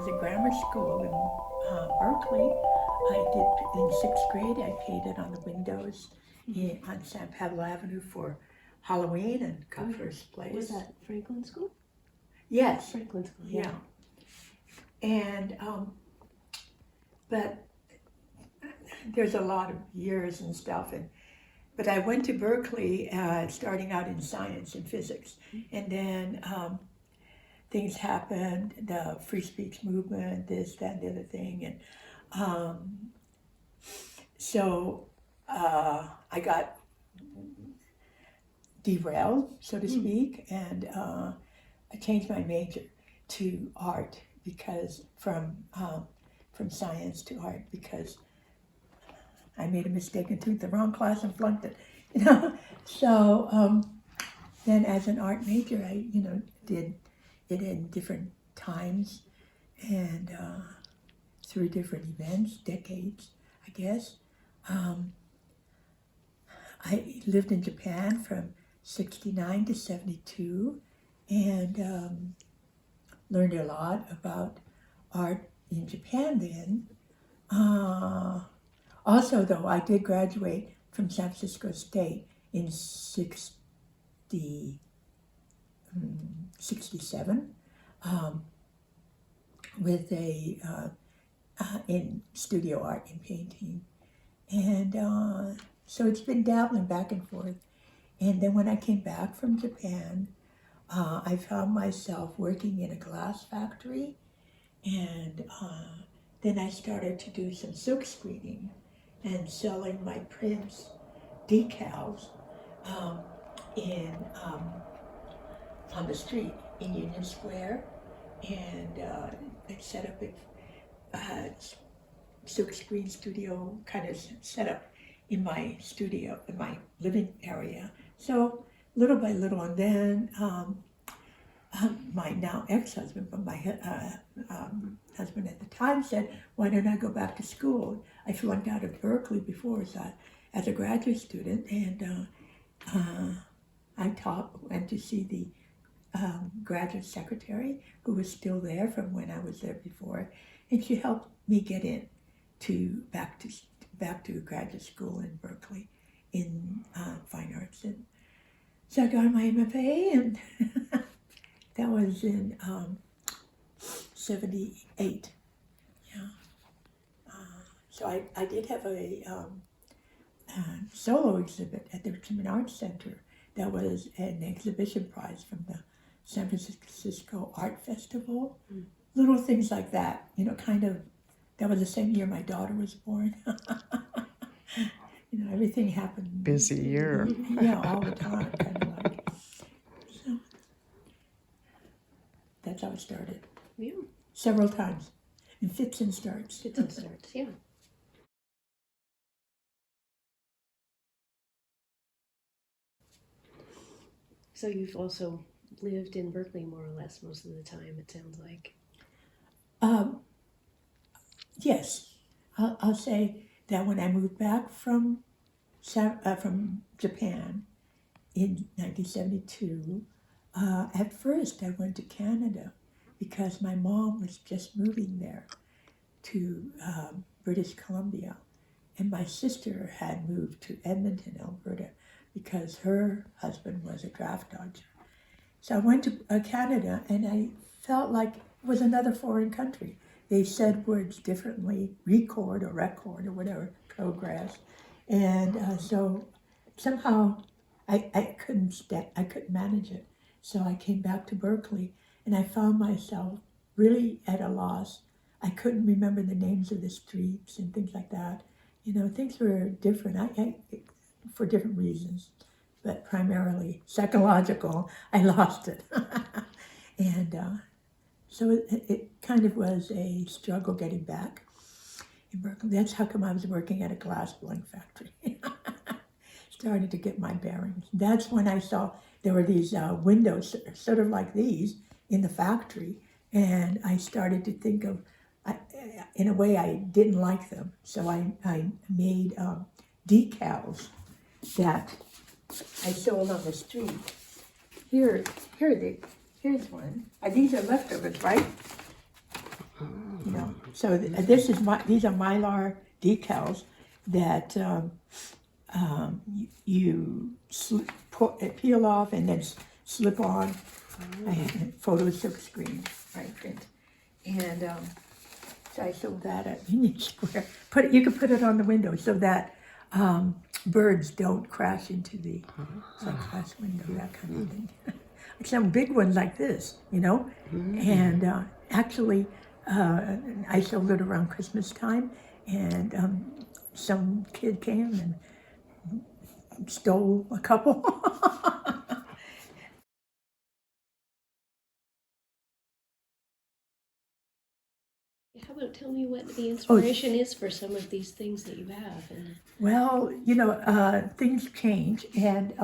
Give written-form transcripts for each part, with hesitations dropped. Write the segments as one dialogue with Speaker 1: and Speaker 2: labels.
Speaker 1: in grammar school in Berkeley. I did in 6th grade. I painted on the windows on San Pablo Avenue for Halloween and got first place.
Speaker 2: Was that Franklin School?
Speaker 1: Yes.
Speaker 2: Franklin School.
Speaker 1: Yeah. And but there's a lot of years and stuff, but I went to Berkeley starting out in science and physics, and then things happened, the free speech movement, this, that, and the other thing, and so I got derailed, so to speak, and I changed my major to art because from science to art because I made a mistake and took the wrong class and flunked it, you know. So then, as an art major, I did it in different times and through different events, decades, I guess. I lived in Japan from '69 to '72 and learned a lot about art in Japan then. Also, though, I did graduate from San Francisco State in 67 with in studio art and painting. And so it's been dabbling back and forth. And then when I came back from Japan, I found myself working in a glass factory. And then I started to do some silk screening and selling my prints, decals, on the street in Union Square, and I set up a silk screen studio, kind of set up in my studio, in my living area. So little by little, and then my now ex-husband, but my husband at the time said, why don't I go back to school? I flunked out of Berkeley before as a graduate student, and I went to see the graduate secretary who was still there from when I was there before, and she helped me get in back to graduate school in Berkeley in fine arts. And so I got my MFA, and that was in 78. Yeah. So I did have a solo exhibit at the Richmond Arts Center that was an exhibition prize from the San Francisco Art Festival. Little things like that, kind of. That was the same year my daughter was born. Everything happened.
Speaker 3: Busy year.
Speaker 1: Yeah, all the time, kind of like. So that's how it started.
Speaker 2: Yeah.
Speaker 1: Several times, in fits and starts.
Speaker 2: Fits and starts, yeah. So you've also lived in Berkeley more or less most of the time, it sounds like.
Speaker 1: Yes, I'll say that when I moved back from Japan in 1972, at first I went to Canada because my mom was just moving there to British Columbia, and my sister had moved to Edmonton, Alberta, because her husband was a draft dodger. So I went to Canada, and I felt like it was another foreign country. They said words differently, record or whatever, progress. And so somehow I couldn't manage it. So I came back to Berkeley, and I found myself really at a loss. I couldn't remember the names of the streets and things like that. Things were different. I for different reasons, but primarily psychological. I lost it. And so it kind of was a struggle getting back in Berkeley. That's how come I was working at a glass blowing factory. Started to get my bearings. That's when I saw there were these windows, sort of like these, in the factory, and I started to think of, in a way, I didn't like them, so I made decals that I sold on the street. Here's one. These are leftovers, right? So these are Mylar decals that you peel off and then slip on a photo silk screen, right? And so I sold that at Union Square. You can put it on the window so that birds don't crash into the glass window, that kind of thing. Some big ones like this, you know? And actually, I sold it around Christmas time, and some kid came and stole a couple.
Speaker 2: How about tell me what the inspiration is for some of these things that you have? And
Speaker 1: Well, things change, and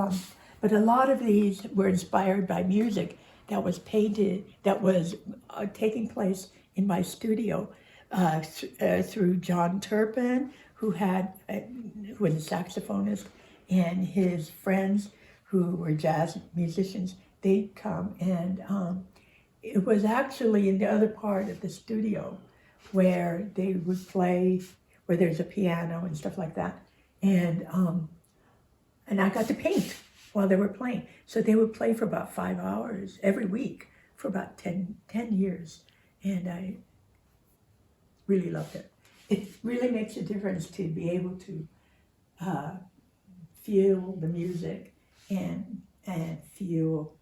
Speaker 1: but a lot of these were inspired by music that was painted, that was taking place in my studio through John Turpin, who was a saxophonist, and his friends who were jazz musicians. They'd come, and it was actually in the other part of the studio where they would play, where there's a piano and stuff like that. And I got to paint while they were playing. So they would play for about 5 hours every week for about 10 years. And I really loved it. It really makes a difference to be able to feel the music and feel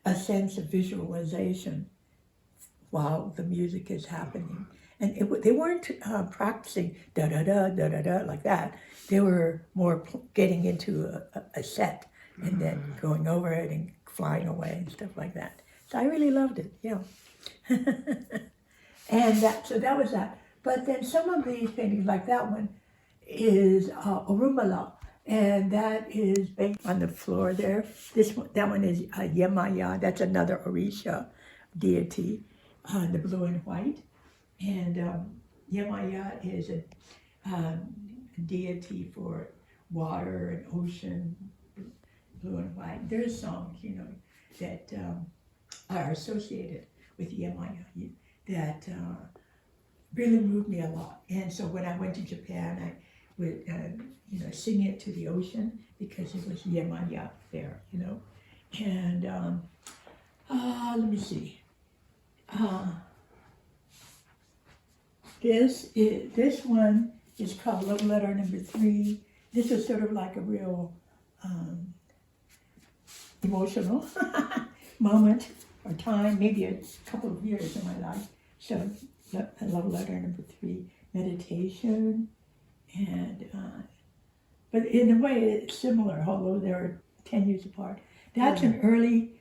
Speaker 1: a sense of visualization while the music is happening. And they weren't practicing da-da-da, like that. They were more getting into a set and then going over it and flying away and stuff like that. So I really loved it, yeah. So that was that. But then some of these paintings, like that one, is Orumala. And that is based on the floor there. That one is Yemaya. That's another Orisha deity, the blue and white. And Yemaya is a deity for water and ocean, blue and white. There's songs, that are associated with Yemaya that really moved me a lot. And so when I went to Japan, I would sing it to the ocean because it was Yemaya there, And let me see. This one is called Love Letter Number 3. This is sort of like a real emotional moment or time, maybe a couple of years in my life. So Love Letter Number 3, meditation, and but in a way it's similar, although they're 10 years apart. That's an early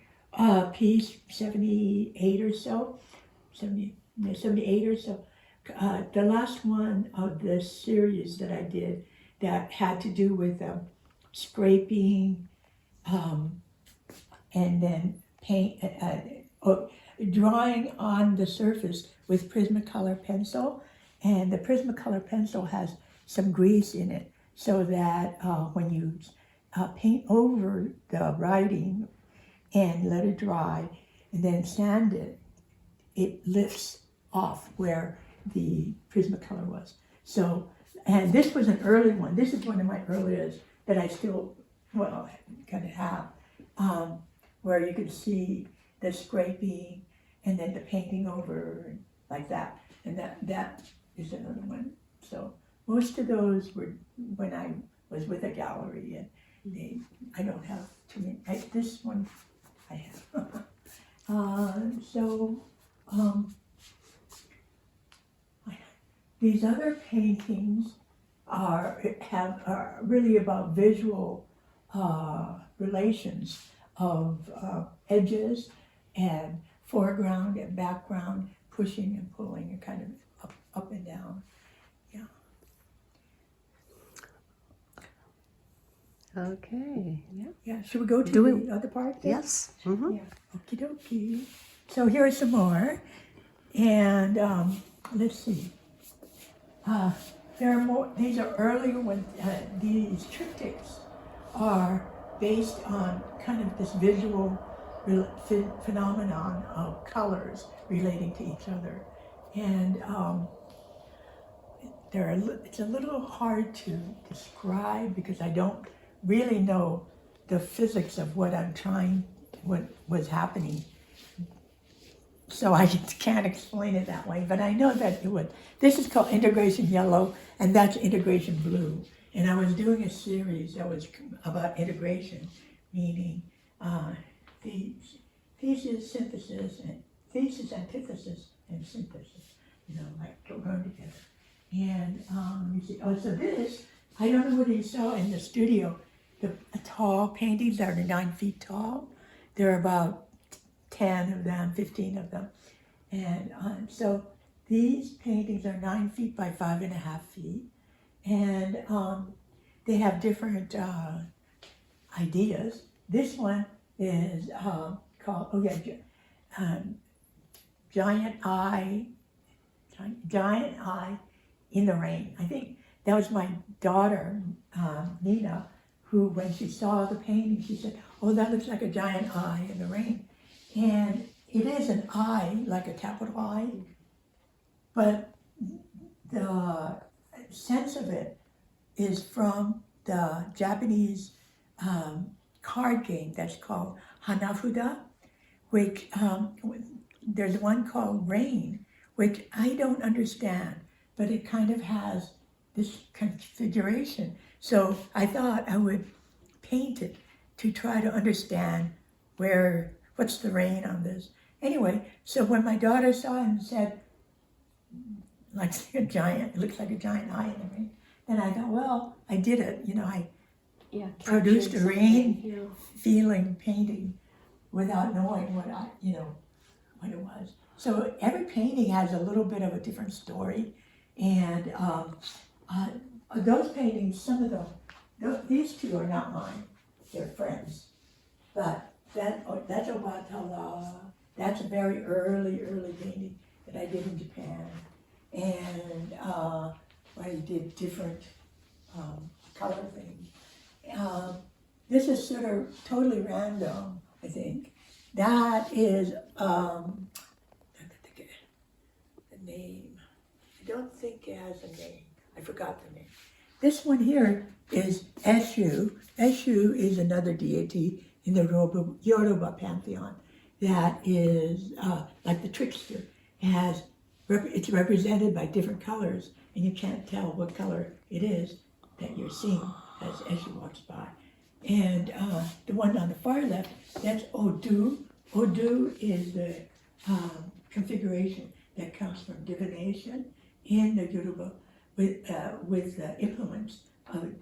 Speaker 1: piece, 78 or so, 78 or so. The last one of the series that I did that had to do with scraping and then paint, drawing on the surface with Prismacolor pencil. And the Prismacolor pencil has some grease in it so that when you paint over the writing and let it dry and then sand it, it lifts off where the Prismacolor was. So, and this was an early one. This is one of my earliest that I still, kind of have, where you could see the scraping and then the painting over and like that. And that is another one. So most of those were when I was with a gallery, and I don't have too many. This one I have. These other paintings are really about visual relations of edges and foreground and background, pushing and pulling, and kind of up and down. Yeah.
Speaker 3: Okay.
Speaker 1: Yeah. Should we go to the other part then?
Speaker 3: Yes. Mm-hmm.
Speaker 1: Yeah. Okie dokie. So here are some more, and let's see. There are more. These are earlier ones. These triptychs are based on kind of this visual phenomenon of colors relating to each other. And it's a little hard to describe because I don't really know the physics of what was happening. So I can't explain it that way, but I know that this is called integration yellow, and that's integration blue. And I was doing a series that was about integration, meaning thesis, synthesis, and thesis, antithesis, and synthesis, like going together. And you see, so this, I don't know whether you saw in the studio, the tall paintings that are 9 feet tall. There are about 10 of them, 15 of them. And so these paintings are 9 feet by 5.5 feet. And they have different ideas. This one is called, Giant Eye in the Rain. I think that was my daughter, Nina, who, when she saw the painting, she said, "Oh, that looks like a giant eye in the rain." And it is an eye, like a capital I, but the sense of it is from the Japanese card game that's called Hanafuda, which there's one called Rain, which I don't understand, but it kind of has this configuration. So I thought I would paint it to try to understand what's the rain on this. Anyway, so when my daughter saw it and said, it looks like a giant eye in the rain, then I thought, well, I did it. I produced a rain feeling painting without knowing what it was. So every painting has a little bit of a different story. And those paintings, some of them, these two are not mine, they're friends. But that's Obatala. That's a very early painting that I did in Japan. And I did different color things. This is sort of totally random, I think. That is, the name. I don't think it has a name. I forgot the name. This one here is Eshu. Eshu is another deity in the Yoruba pantheon that is like the trickster. It's represented by different colors, and you can't tell what color it is that you're seeing as Eshu walks by. And the one on the far left, that's Odu. Odu is the configuration that comes from divination in the Yoruba with the implements of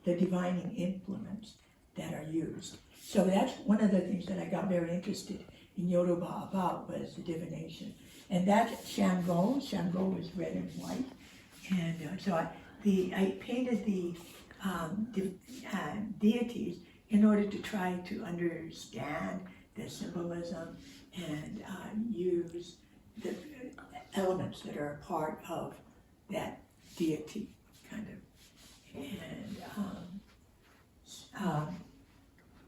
Speaker 1: the divining implements that are used. So that's one of the things that I got very interested in Yoruba about, was the divination. And that's Shango. Shango is red and white. And so I painted the deities in order to try to understand the symbolism and use the elements that are a part of that deity, kind of. And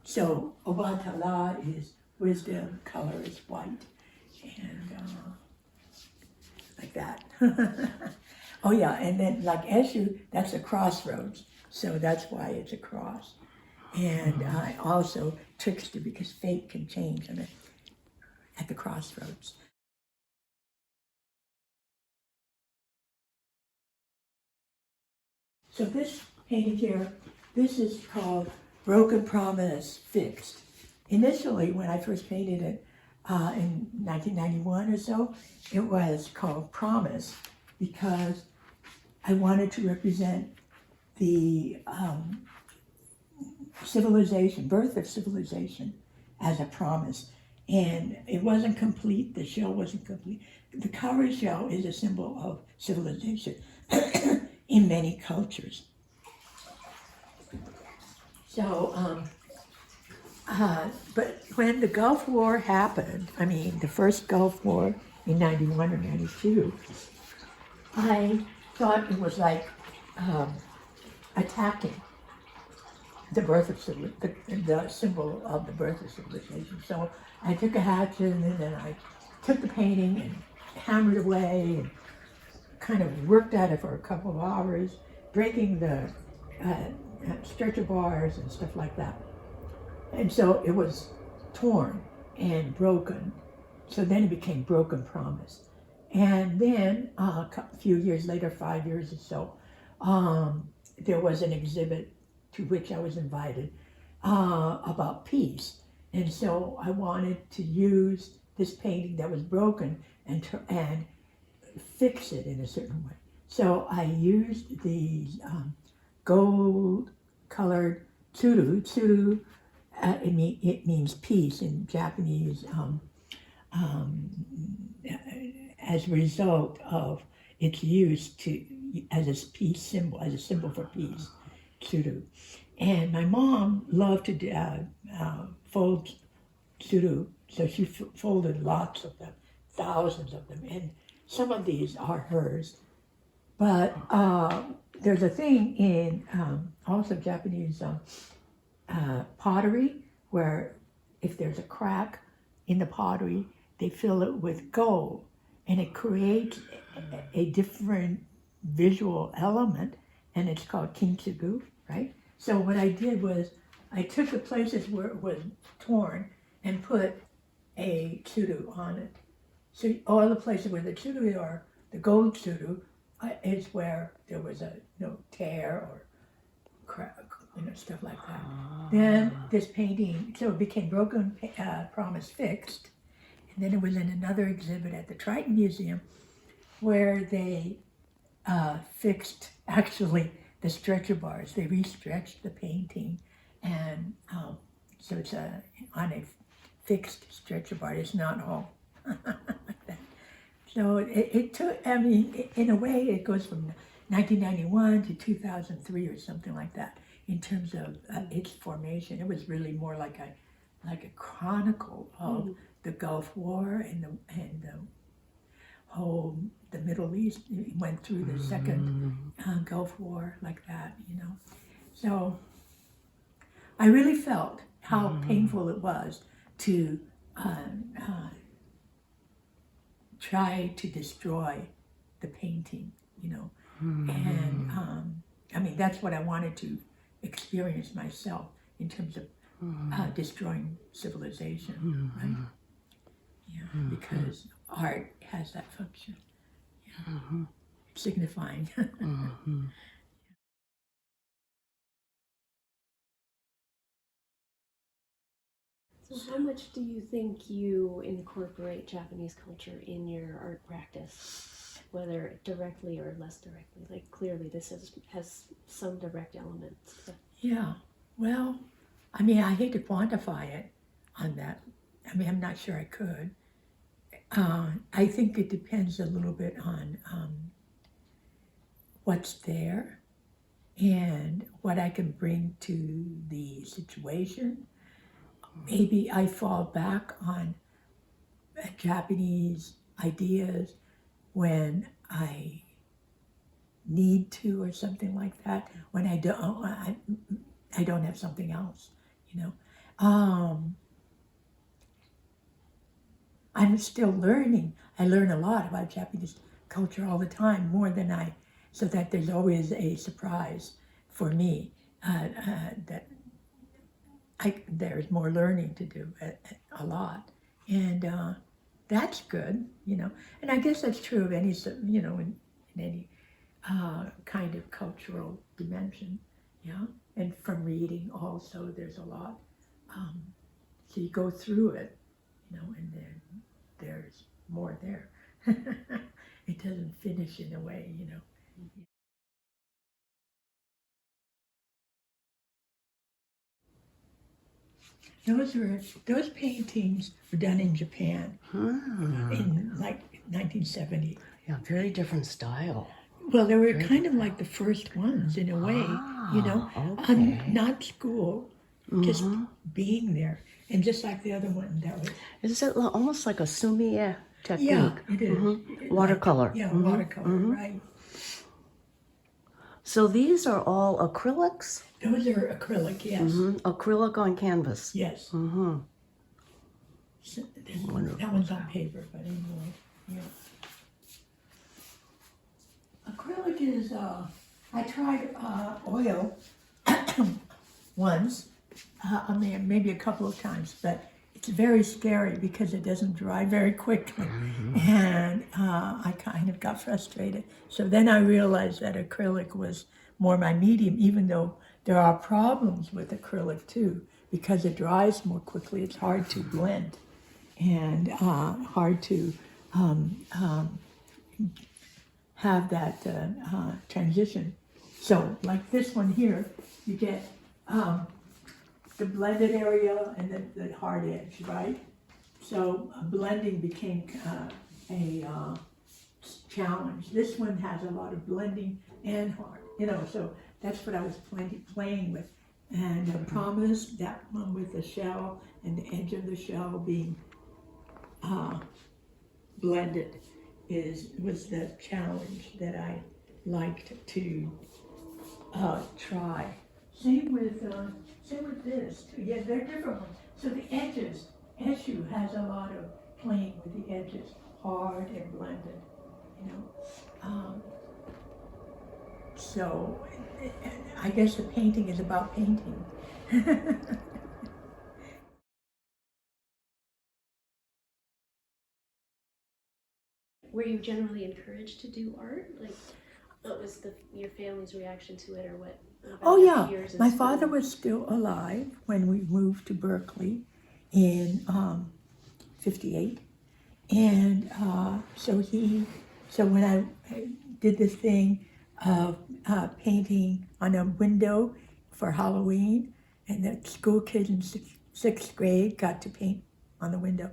Speaker 1: so Obatala is wisdom, color is white, and like that. Oh yeah, and then like Eshu, that's a crossroads, so that's why it's a cross. And also trickster, because fate can change at the crossroads. So this painting here, this is called Broken Promise Fixed. Initially, when I first painted it in 1991 or so, it was called Promise because I wanted to represent the civilization, birth of civilization as a promise. And it wasn't complete, the shell wasn't complete. The cowrie shell is a symbol of civilization in many cultures. So, but when the Gulf War happened, the first Gulf War in 91 or 92, I thought it was like attacking the birth of the symbol of the birth of civilization. So I took a hatchet and then I took the painting and hammered away and kind of worked at it for a couple of hours, breaking the stretcher bars and stuff like that. And so it was torn and broken. So then it became Broken Promise. And then a few years later, 5 years or so, there was an exhibit to which I was invited about peace. And so I wanted to use this painting that was broken and fix it in a certain way. So I used these gold colored tsuru. Tsuru, it means peace in Japanese, as a result of its use as a peace symbol, as a symbol for peace, tsuru. And my mom loved to fold tsuru, so she folded lots of them, thousands of them, and some of these are hers. But there's a thing in also Japanese pottery where if there's a crack in the pottery, they fill it with gold, and it creates a different visual element, and it's called kintsugu, right? So what I did was I took the places where it was torn and put a tsuru on it. So all the places where the tsuru are, the gold tsuru, is where there was a tear or crack, stuff like that. Then this painting, so it became Broken Promise Fixed. And then it was in another exhibit at the Triton Museum where they fixed actually the stretcher bars. They re-stretched the painting, and so it's on a fixed stretcher bar. It's not all like that. So it took, I mean, in a way, it goes from 1991 to 2003 or something like that in terms of its formation. It was really more like a chronicle of the Gulf War and the whole the Middle East. It went through the second Gulf War like that, So I really felt how painful it was to try to destroy the painting, and I mean that's what I wanted to experience myself in terms of destroying civilization, right? Yeah, because art has that function, signifying.
Speaker 2: So how much do you think you incorporate Japanese culture in your art practice, whether directly or less directly? Like clearly this has some direct elements.
Speaker 1: Yeah, well, I mean, I hate to quantify it on that. I mean, I'm not sure I could. I think it depends a little bit on what's there and what I can bring to the situation. Maybe I fall back on Japanese ideas when I need to or something like that, when I don't have something else, I'm still learning. I learn a lot about Japanese culture all the time, more than so that there's always a surprise for me that there's more learning to do, a lot. And that's good, And I guess that's true of any, in any kind of cultural dimension, yeah. And from reading also, there's a lot. So you go through it, and then there's more there. It doesn't finish in a way, Those paintings were done in Japan in like 1970.
Speaker 3: Yeah, very different style.
Speaker 1: Well, they were kind of like the first ones in a way,
Speaker 3: Okay.
Speaker 1: Not school, just being there, and just like the other one that was.
Speaker 3: Is it almost like a sumi technique?
Speaker 1: Yeah, it is.
Speaker 3: Watercolor.
Speaker 1: Watercolor, right.
Speaker 3: So these are all acrylics?
Speaker 1: Those are acrylic, yes.
Speaker 3: Mm-hmm. Acrylic on canvas.
Speaker 1: Yes.
Speaker 3: Mm-hmm.
Speaker 1: So
Speaker 3: Wonderful.
Speaker 1: that one's on paper, but anyway, yeah. Acrylic is, I tried oil once, I mean, maybe a couple of times, but it's very scary because it doesn't dry very quickly. And I kind of got frustrated. So then I realized that acrylic was more my medium, even though there are problems with acrylic too, because it dries more quickly. It's hard to blend and hard to have that transition. So like this one here, you get the blended area and then the hard edge, right? So blending became a challenge. This one has a lot of blending and hard, so that's what I was playing with. And I promised that one with the shell and the edge of the shell being blended was the challenge that I liked to try. Same with this too. Yeah, they're different ones. So the edges, Eshu has a lot of playing with the edges, hard and blended, So I guess the painting is about painting.
Speaker 2: Were you generally encouraged to do art? Like, what was your family's reaction to it, or what? About
Speaker 1: Oh
Speaker 2: your
Speaker 1: yeah,
Speaker 2: peers in
Speaker 1: my
Speaker 2: school?
Speaker 1: father was still alive when we moved to Berkeley in '58, and so when I did this thing of painting on a window for Halloween, and the school kids in sixth grade got to paint on the window,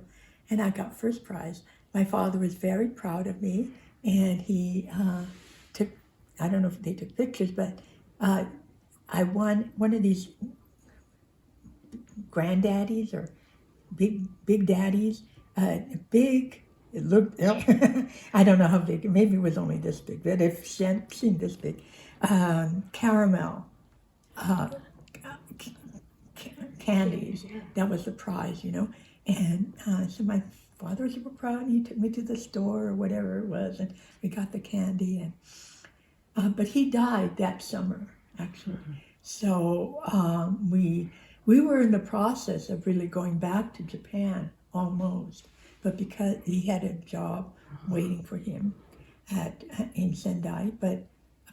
Speaker 1: and I got first prize. My father was very proud of me, and he took, I don't know if they took pictures, but I won one of these granddaddies or big daddies, big, it looked, I don't know how big, maybe it was only this big, but I've seen this big, caramel candies. That was the prize, And so my father was super proud, and he took me to the store or whatever it was, and we got the candy. And but he died that summer, actually. So we were in the process of really going back to Japan almost, but because he had a job waiting for him in Sendai, but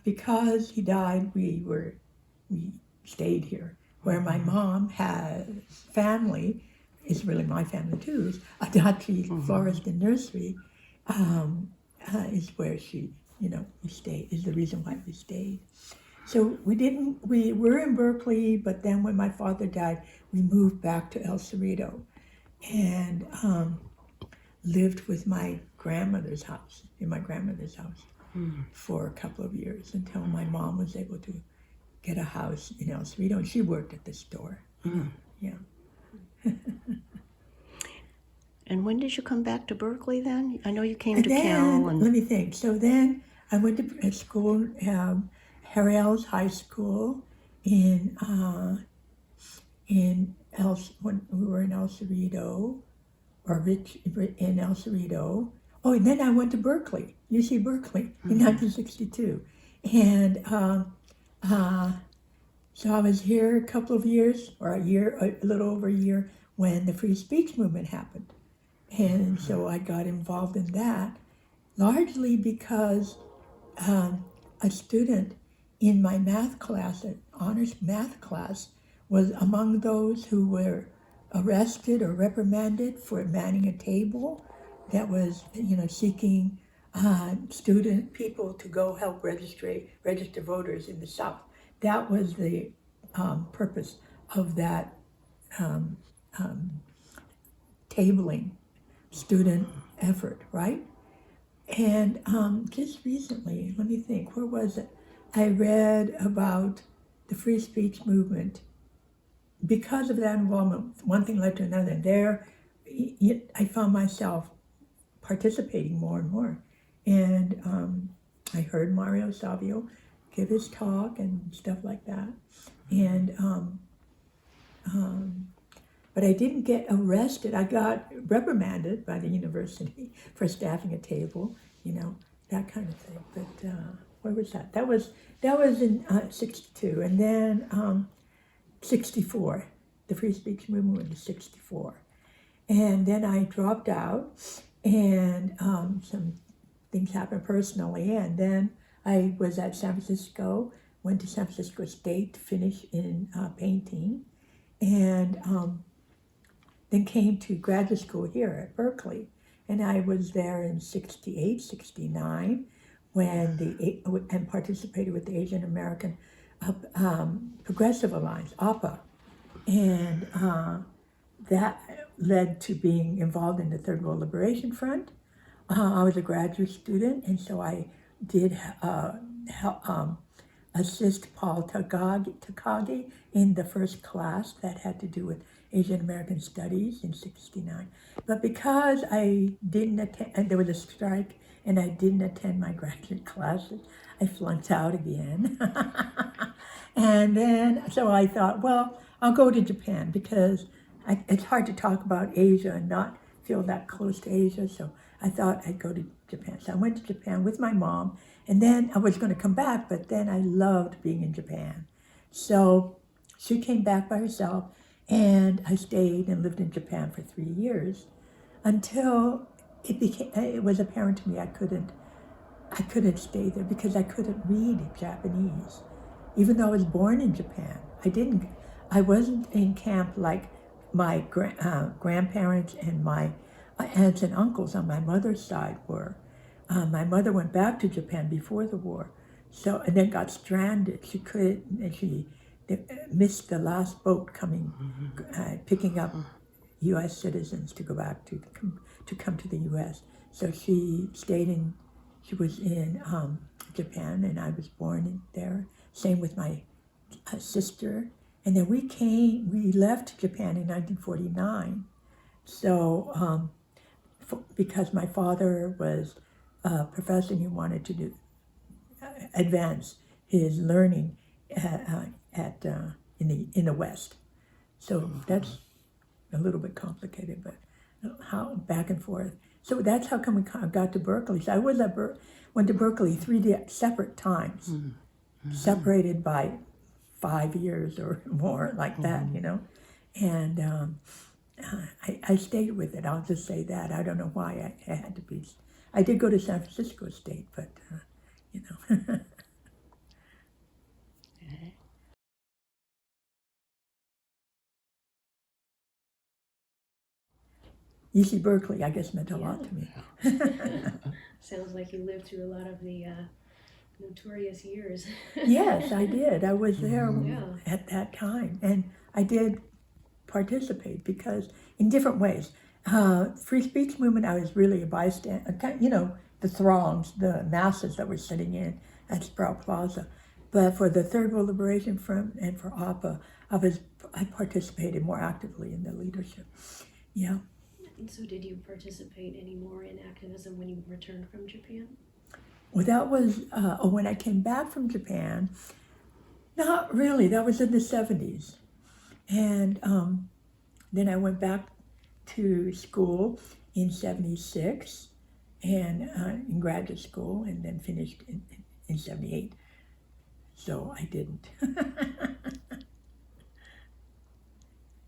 Speaker 1: because he died, we stayed here. Where my mom has family, is really my family too, is Adachi Florist and Nursery, is where we stayed, is the reason why we stayed. So we were in Berkeley, but then when my father died, we moved back to El Cerrito and lived with my grandmother's house, for a couple of years until my mom was able to get a house in El Cerrito, and she worked at the store. Yeah.
Speaker 3: And when did you come back to Berkeley then? I know you came to
Speaker 1: Then,
Speaker 3: Cal and
Speaker 1: let me think. So then I went to school, Harrell's High School when we were in El Cerrito, in El Cerrito. Oh, and then I went to Berkeley, UC Berkeley, in 1962. And so I was here a couple of years, or a little over a year, when the free speech movement happened. And so I got involved in that, largely because a student in my math class, honors math class, was among those who were arrested or reprimanded for manning a table that was, seeking student people to go help register voters in the South. That was the purpose of that tabling student effort, right? And just recently, let me think, where was it? I read about the free speech movement. Because of that involvement, one thing led to another. And there, I found myself participating more and more. And I heard Mario Savio give his talk and stuff like that. And but I didn't get arrested. I got reprimanded by the university for staffing a table, that kind of thing. But where was that? That was in '62, and then '64. The free speech movement was in '64, and then I dropped out, and some things happened personally, and then I was at San Francisco. Went to San Francisco State to finish in painting, and then came to graduate school here at Berkeley. And I was there in '68, '69, and participated with the Asian American Progressive Alliance, APA. And that led to being involved in the Third World Liberation Front. I was a graduate student, and so I did assist Paul Takagi in the first class that had to do with Asian American Studies in '69. But because I didn't attend, and there was a strike, and I didn't attend my graduate classes, I flunked out again. And then, so I thought, well, I'll go to Japan, because it's hard to talk about Asia and not feel that close to Asia. So I thought I'd go to Japan. So I went to Japan with my mom, and then I was going to come back, but then I loved being in Japan. So she came back by herself, and I stayed and lived in Japan for 3 years until it was apparent to me I couldn't stay there because I couldn't read Japanese. Even though I was born in Japan, I wasn't in camp like my grandparents and my aunts and uncles on my mother's side were. My mother went back to Japan before the war, and then got stranded. She missed the last boat coming, picking up U.S. citizens to go back to come to the U.S. So she was in Japan, and I was born there. Same with my sister. And then we left Japan in 1949. So, because my father was a professor, and he wanted to advance his learning in the West. So that's a little bit complicated, but how back and forth. So that's how come we got to Berkeley. So I went to Berkeley 3 separate times, separated by 5 years or more, like that, And I stayed with it. I'll just say that. I don't know why I had to be. I did go to San Francisco State, but UC Berkeley, I guess, meant a lot to me.
Speaker 2: Sounds like you lived through a lot of the notorious years.
Speaker 1: Yes, I did. I was there at that time, and I did participate because in different ways. Free speech movement, I was really a bystander. The throngs, the masses that were sitting in at Sprout Plaza. But for the Third World Liberation Front and for APA, I participated more actively in the leadership. Yeah.
Speaker 2: And so did you participate any more in activism when you returned from Japan?
Speaker 1: Well, that was, when I came back from Japan, not really, that was in the 70s. And then I went back to school in '76 and in graduate school, and then finished in '78. So I didn't.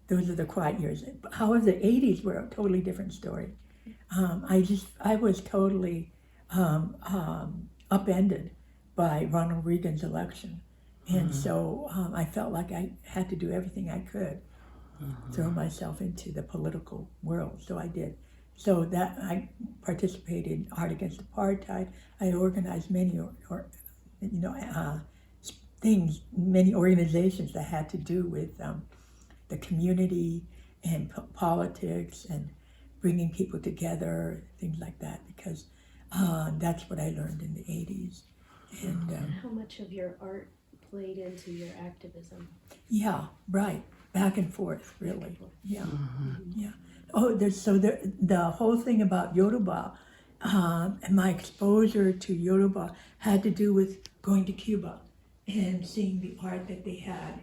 Speaker 1: Those are the quiet years. However, the '80s were a totally different story. I was totally upended by Ronald Reagan's election. And so I felt like I had to do everything I could, throw myself into the political world. So I did. So that I participated in Art Against Apartheid. I organized many things, many organizations that had to do with the community and politics and bringing people together, things like that, because that's what I learned in the '80s. And
Speaker 2: how much of your art played into your activism?
Speaker 1: Yeah, right. Back and forth, really. Yeah, yeah. Oh, the whole thing about Yoruba and my exposure to Yoruba had to do with going to Cuba and seeing the art that they had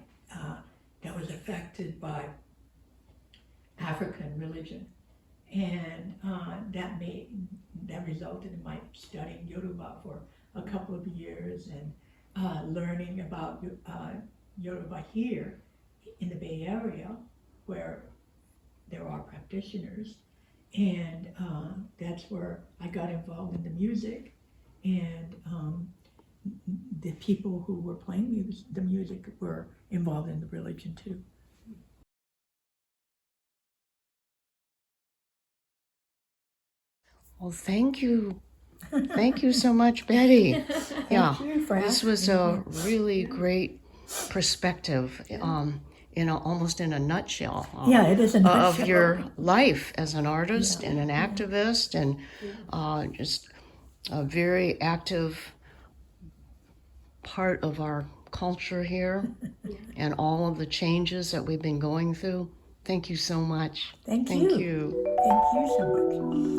Speaker 1: that was affected by African religion. And that resulted in my studying Yoruba for a couple of years and learning about Yoruba here in the Bay Area, where there are practitioners. And that's where I got involved in the music, and the people who were playing the music were involved in the religion too.
Speaker 3: Well, thank you. Thank you so much, Betty. Yeah,
Speaker 1: Thank you for
Speaker 3: this
Speaker 1: asking
Speaker 3: was
Speaker 1: me.
Speaker 3: a really great perspective, almost in a nutshell.
Speaker 1: Yeah, it is a
Speaker 3: Of
Speaker 1: nutshell.
Speaker 3: your life as an artist and an activist, and just a very active part of our culture here, and all of the changes that we've been going through. Thank you so much.
Speaker 1: Thank
Speaker 3: Thank
Speaker 1: you.
Speaker 3: you.
Speaker 1: Thank you so much.